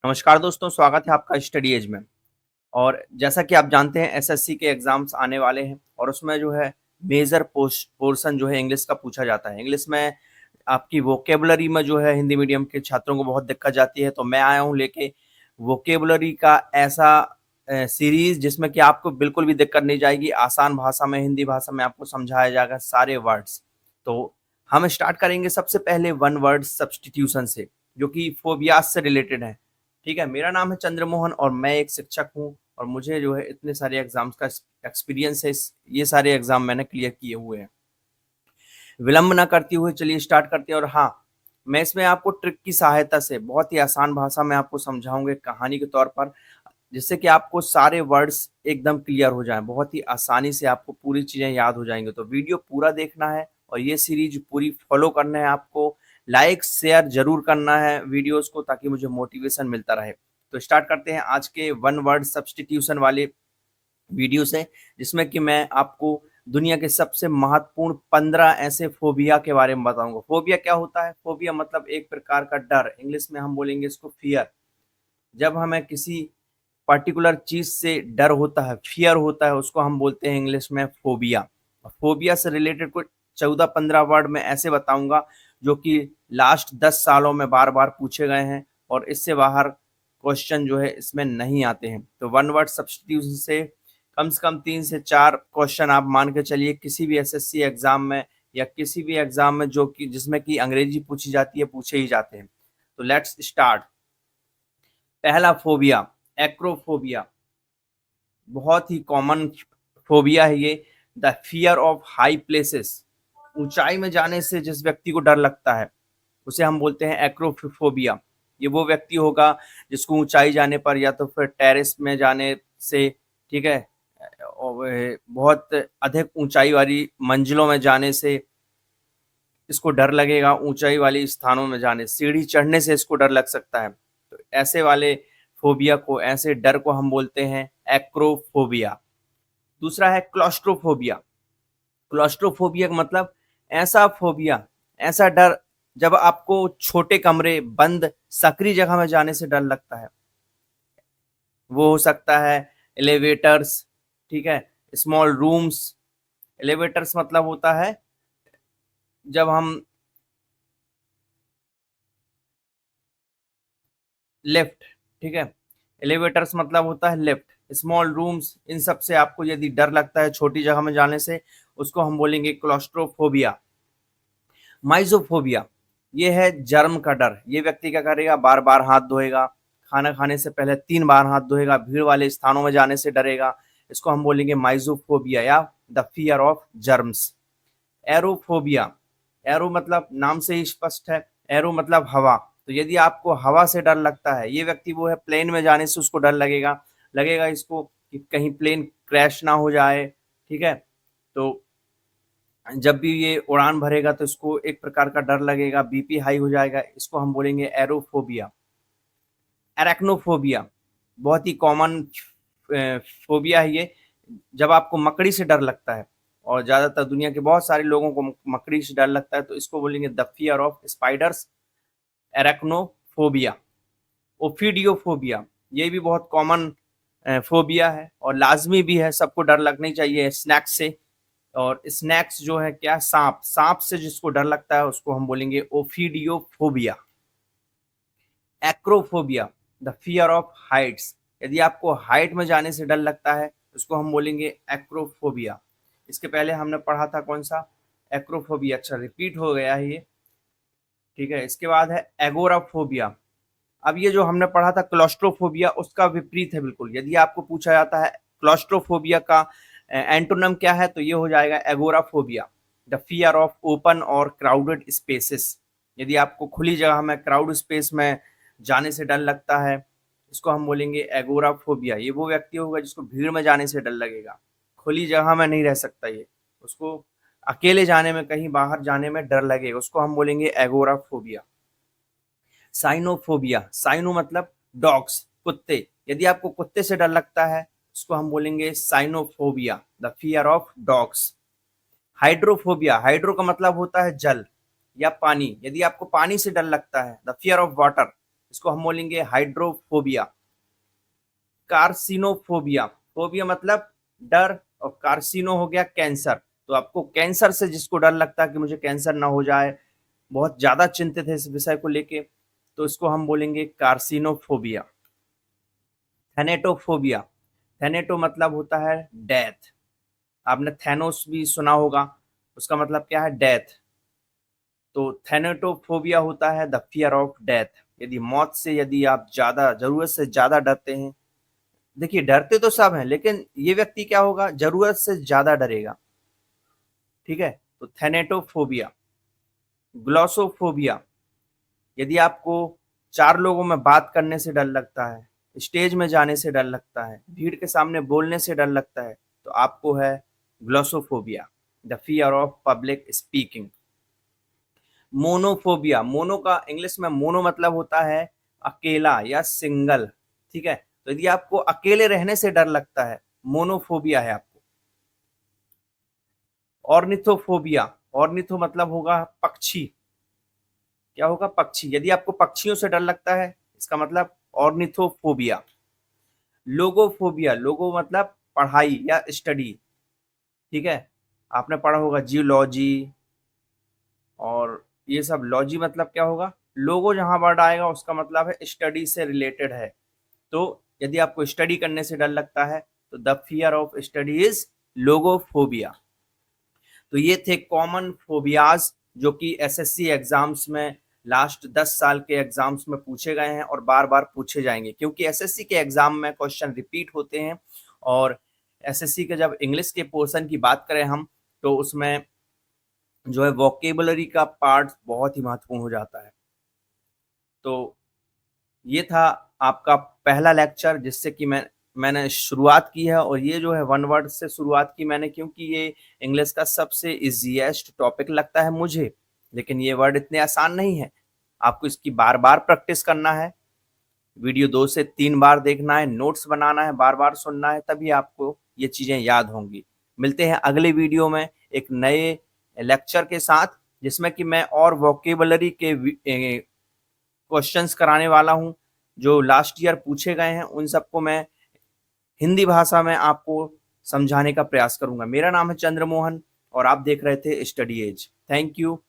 नमस्कार दोस्तों, स्वागत है आपका स्टडी एज में। और जैसा कि आप जानते हैं एसएससी के एग्ज़ाम्स आने वाले हैं और उसमें जो है मेजर पोर्शन जो है इंग्लिश का पूछा जाता है। इंग्लिश में आपकी वोकैबुलरी में जो है हिंदी मीडियम के छात्रों को बहुत दिक्कत जाती है, तो मैं आया हूँ लेके वोकैबुलरी का ऐसा सीरीज़ जिसमें कि आपको बिल्कुल भी दिक्कत नहीं जाएगी। आसान भाषा में, हिंदी भाषा में आपको समझाया जाएगा सारे वर्ड्स। तो हम स्टार्ट करेंगे सबसे पहले वन वर्ड सब्स्टिट्यूशन से, जो कि फोबियाज़ से रिलेटेड है। ठीक है, मेरा नाम है चंद्रमोहन और मैं एक शिक्षक हूँ और मुझे जो है इतने सारे एग्जाम्स का एक्सपीरियंस है। ये सारे एग्जाम मैंने क्लियर किए हुए हैं। विलंब ना करते हुए चलिए स्टार्ट करते हैं। और हाँ, मैं इसमें आपको ट्रिक की सहायता से बहुत ही आसान भाषा में आपको समझाऊंगा कहानी के तौर पर, जिससे कि आपको सारे वर्ड्स एकदम क्लियर हो जाएं, बहुत ही आसानी से आपको पूरी चीज़ें याद हो जाएंगी। तो वीडियो पूरा देखना है और ये सीरीज पूरी फॉलो करना है आपको। लाइक शेयर जरूर करना है वीडियोस को, ताकि मुझे मोटिवेशन मिलता रहे। तो स्टार्ट करते हैं आज के वन वर्ड सब्स्टिट्यूशन वाले वीडियो से, जिसमें कि मैं आपको दुनिया के सबसे महत्वपूर्ण 15 ऐसे फोबिया के बारे में बताऊंगा। फोबिया क्या होता है? फोबिया मतलब एक प्रकार का डर, इंग्लिश में हम बोलेंगे इसको फियर। जब हमें किसी पर्टिकुलर चीज से डर होता है, फियर होता है, उसको हम बोलते हैं इंग्लिश में फोबिया। फोबिया से रिलेटेड कुछ 14-15 वर्ड मैं ऐसे बताऊंगा जो कि लास्ट 10 सालों में बार बार पूछे गए हैं और इससे बाहर क्वेश्चन जो है इसमें नहीं आते हैं। तो वन वर्ड सब्स्टिट्यूशन से कम 3 से 4 क्वेश्चन आप मान के चलिए किसी भी एसएससी एग्जाम में या किसी भी एग्जाम में जो कि जिसमें कि अंग्रेजी पूछी जाती है, पूछे ही जाते हैं। तो लेट्स स्टार्ट। पहला फोबिया, एक्रोफोबिया। बहुत ही कॉमन फोबिया है ये। The fear of high places. ऊंचाई में जाने से जिस व्यक्ति को डर लगता है उसे हम बोलते हैं एक्रोफोबिया। ये वो व्यक्ति होगा जिसको ऊंचाई जाने पर या तो फिर टेरेस में जाने से, ठीक है, और बहुत अधिक ऊंचाई वाली मंजिलों में जाने से इसको डर लगेगा। ऊंचाई वाली स्थानों में जाने, सीढ़ी चढ़ने से इसको डर लग सकता है। तो ऐसे वाले फोबिया को, ऐसे डर को हम बोलते हैं एक्रोफोबिया। दूसरा है क्लॉस्ट्रोफोबिया। क्लॉस्ट्रोफोबिया का मतलब ऐसा फोबिया, ऐसा डर जब आपको छोटे कमरे, बंद सकरी जगह में जाने से डर लगता है। वो हो सकता है एलिवेटर्स, ठीक है, स्मॉल रूम्स। एलिवेटर्स मतलब होता है जब हम लेफ्ट, ठीक है, एलिवेटर्स मतलब होता है लेफ्ट। स्मॉल रूम्स, इन सब से आपको यदि डर लगता है छोटी जगह में जाने से, उसको हम बोलेंगे क्लॉस्ट्रोफोबिया। माइजोफोबिया, ये है जर्म का डर। ये व्यक्ति क्या करेगा? बार बार हाथ धोएगा, खाना खाने से पहले 3 बार हाथ धोएगा, भीड़ वाले स्थानों में जाने से डरेगा। इसको हम बोलेंगे माइजोफोबिया या the fear of germs. Aerophobia, arrow मतलब नाम से ही स्पष्ट है, एरो मतलब हवा। तो यदि आपको हवा से डर लगता है, ये व्यक्ति वो है प्लेन में जाने से उसको डर लगेगा। लगेगा इसको कि कहीं प्लेन क्रैश ना हो जाए, ठीक है। तो जब भी ये उड़ान भरेगा तो इसको एक प्रकार का डर लगेगा, बीपी हाई हो जाएगा। इसको हम बोलेंगे एरोफोबिया। एरेक्नोफोबिया, बहुत ही कॉमन फोबिया है ये। जब आपको मकड़ी से डर लगता है, और ज़्यादातर दुनिया के बहुत सारे लोगों को मकड़ी से डर लगता है, तो इसको बोलेंगे the fear of spiders, arachnophobia. Ophidiophobia, ये भी बहुत कॉमन फोबिया है और लाजमी भी है, सबको डर लगनी चाहिए स्नैक्स से। और स्नैक्स जो है क्या? सांप। सांप से जिसको डर लगता है उसको हम बोलेंगे ओफिडियोफोबिया। Acrophobia, the fear of Heights. यदि आपको हाइट में जाने से डर लगता है उसको हम बोलेंगे एक्रोफोबिया। इसके पहले हमने पढ़ा था कौन सा? एक्रोफोबिया। अच्छा, रिपीट हो गया है ये, ठीक है। इसके बाद है एगोराफोबिया। अब ये जो हमने पढ़ा था क्लॉस्ट्रोफोबिया, उसका विपरीत है बिल्कुल। यदि आपको पूछा जाता है क्लॉस्ट्रोफोबिया का एंटोनम क्या है, तो ये हो जाएगा agoraphobia, the fear of open और क्राउडेड स्पेसेस। यदि आपको खुली जगह में, क्राउड स्पेस में जाने से डर लगता है, इसको हम बोलेंगे एगोराफोबिया। ये वो व्यक्ति होगा जिसको भीड़ में जाने से डर लगेगा, खुली जगह में नहीं रह सकता ये, उसको अकेले जाने में, कहीं बाहर जाने में डर लगेगा, उसको हम बोलेंगे एगोराफोबिया। साइनोफोबिया, साइनो मतलब डॉग्स, कुत्ते। यदि आपको कुत्ते से डर लगता है उसको हम बोलेंगे Sinophobia, the fear of dogs. Hydrophobia, hydro का मतलब होता है जल या पानी। यदि आपको पानी से डर लगता है, द फियर ऑफ वाटर, इसको हम बोलेंगे हाइड्रोफोबिया। कार्सिनोफोबिया, फोबिया मतलब डर, और कार्सिनो हो गया कैंसर। तो आपको कैंसर से जिसको डर लगता है कि मुझे कैंसर ना हो जाए, बहुत ज्यादा चिंतित है इस विषय को लेके, तो इसको हम बोलेंगे कार्सिनोफोबिया। थैनेटोफोबिया, थैनेटो मतलब होता है डेथ। आपने थैनोस भी सुना होगा, उसका मतलब क्या है, डेथ। तो थैनेटोफोबिया होता है द फियर ऑफ डेथ। यदि मौत से यदि आप ज्यादा, जरूरत से ज्यादा डरते हैं, देखिए डरते तो सब हैं, लेकिन ये व्यक्ति क्या होगा, जरूरत से ज्यादा डरेगा। ठीक है, तो थैनेटोफोबिया। ग्लॉसोफोबिया, यदि आपको चार लोगों में बात करने से डर लगता है, स्टेज में जाने से डर लगता है, भीड़ के सामने बोलने से डर लगता है, तो आपको है glossophobia, the fear of public speaking. Monophobia, mono का इंग्लिश में मोनो मतलब होता है अकेला या सिंगल। ठीक है, तो यदि आपको अकेले रहने से डर लगता है, मोनोफोबिया है आपको। ऑर्निथोफोबिया, ऑर्निथो मतलब होगा पक्षी, क्या होगा, पक्षी। यदि आपको पक्षियों से डर लगता है, इसका मतलब ऑर्निथोफोबिया। लोगोफोबिया, लोगो मतलब पढ़ाई या स्टडी। ठीक है, आपने पढ़ा होगा जियोलॉजी, और ये सब, लॉजी मतलब क्या होगा, लोगो जहां वर्ड आएगा उसका मतलब है स्टडी से रिलेटेड है। तो यदि आपको स्टडी करने से डर लगता है, तो the fear of study is logophobia. तो ये थे कॉमन फोबियाज जो कि एसएससी एग्जाम्स में लास्ट 10 साल के एग्जाम्स में पूछे गए हैं और बार बार पूछे जाएंगे, क्योंकि एसएससी के एग्जाम में क्वेश्चन रिपीट होते हैं। और एसएससी के जब इंग्लिश के पोर्शन की बात करें हम, तो उसमें जो है वोकेबलरी का पार्ट बहुत ही महत्वपूर्ण हो जाता है। तो ये था आपका पहला लेक्चर, जिससे कि मैंने शुरुआत की है, और ये जो है वन वर्ड से शुरुआत की मैंने, क्योंकि ये इंग्लिश का सबसे इजीएस्ट टॉपिक लगता है मुझे। लेकिन ये वर्ड इतने आसान नहीं है, आपको इसकी बार बार प्रैक्टिस करना है, वीडियो 2 से 3 बार देखना है, नोट्स बनाना है, बार बार सुनना है, तभी आपको ये चीज़ें याद होंगी। मिलते हैं अगले वीडियो में एक नए लेक्चर के साथ, जिसमें कि मैं और वोकेबलरी के क्वेश्चंस कराने वाला हूं, जो लास्ट ईयर पूछे गए हैं, उन सबको मैं हिंदी भाषा में आपको समझाने का प्रयास करूंगा। मेरा नाम है चंद्रमोहन, और आप देख रहे थे स्टडी एज। Thank you.